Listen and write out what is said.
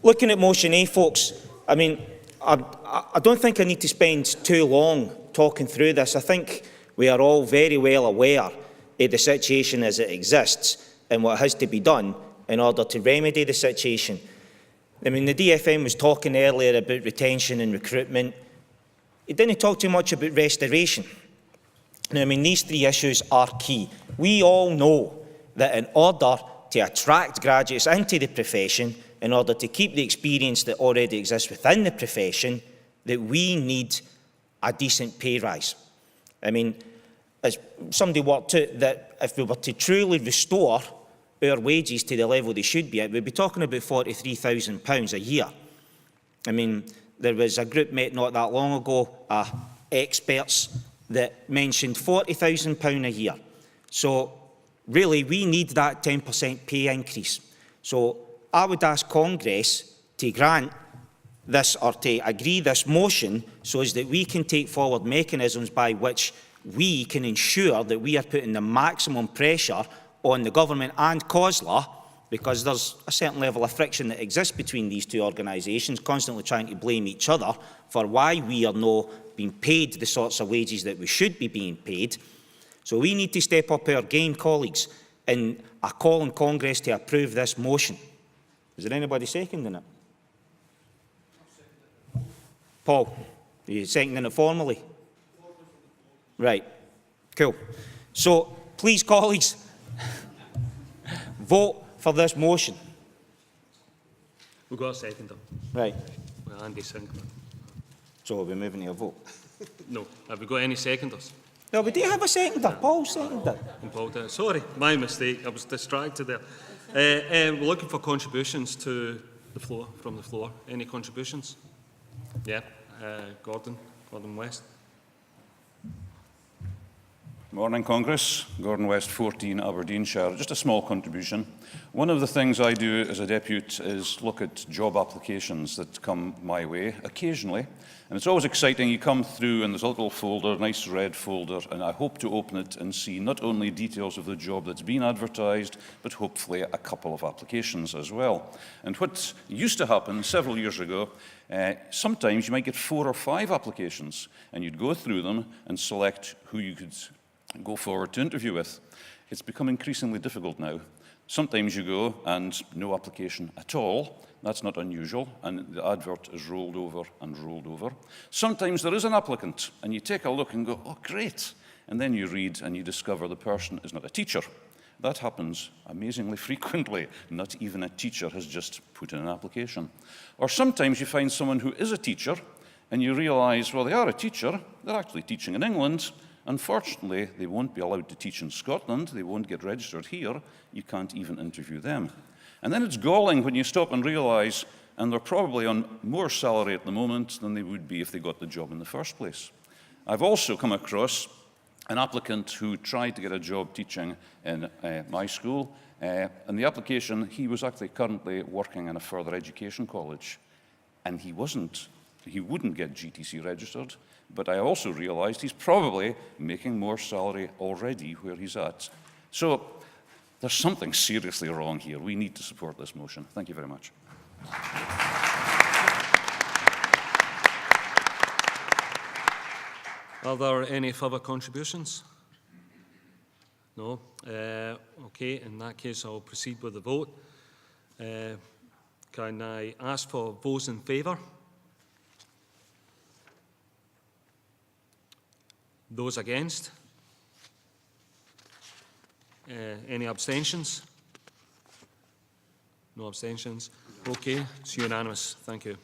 Looking at motion A, folks, I mean, I don't think I need to spend too long talking through this. I think we are all very well aware of the situation as it exists and what has to be done in order to remedy the situation. I mean, the DFM was talking earlier about retention and recruitment. It didn't talk too much about restoration. Now, I mean, these three issues are key. We all know that in order to attract graduates into the profession, in order to keep the experience that already exists within the profession, that we need a decent pay rise. I mean, as somebody worked out that if we were to truly restore our wages to the level they should be at, we'd be talking about £43,000 a year. I mean, there was a group met not that long ago, experts, that mentioned £40,000 a year. So really, we need that 10% pay increase. So I would ask Congress to grant this or to agree this motion so as that we can take forward mechanisms by which we can ensure that we are putting the maximum pressure on the government and COSLA, because there's a certain level of friction that exists between these two organisations, constantly trying to blame each other for why we are not being paid the sorts of wages that we should be being paid. So we need to step up our game, colleagues, and I call on Congress to approve this motion. Is there anybody seconding it? Paul, are you seconding it formally? Right, cool. So, please, colleagues, vote for this motion. We've got a seconder. Right. Well, Andy Sinclair. So are we moving to a vote? No. Have we got any seconders? No, we do have a seconder. Paul seconded. Paul did. Sorry, my mistake. I was distracted there. We're looking for contributions to the floor, from the floor. Any contributions? Yeah. Gordon West. Morning, Congress. Gordon West, 14, Aberdeenshire. Just a small contribution. One of the things I do as a depute is look at job applications that come my way occasionally. And it's always exciting. You come through and there's a little folder, nice red folder, and I hope to open it and see not only details of the job that's been advertised, but hopefully a couple of applications as well. And what used to happen several years ago, sometimes you might get 4 or 5 applications, and you'd go through them and select who you could go forward to interview with. It's become increasingly difficult now. Sometimes you go and no application at all. That's not unusual, and the advert is rolled over and rolled over. Sometimes there is an applicant, and you take a look and go, oh, great. And then you read and you discover the person is not a teacher. That happens amazingly frequently. Not even a teacher has just put in an application. Or sometimes you find someone who is a teacher, and you realise, well, they are a teacher, they're actually teaching in England. Unfortunately, they won't be allowed to teach in Scotland. They won't get registered here. You can't even interview them. And then it's galling when you stop and realise, and they're probably on more salary at the moment than they would be if they got the job in the first place. I've also come across an applicant who tried to get a job teaching in my school. In the application, he was actually currently working in a further education college. And he wouldn't get GTC registered. But I also realised he's probably making more salary already where he's at. So there's something seriously wrong here. We need to support this motion. Thank you very much. Are there any further contributions? No? Okay, in that case, I'll proceed with the vote. Can I ask for votes in favour? Those against? Any abstentions? No abstentions? Okay, it's unanimous. Thank you.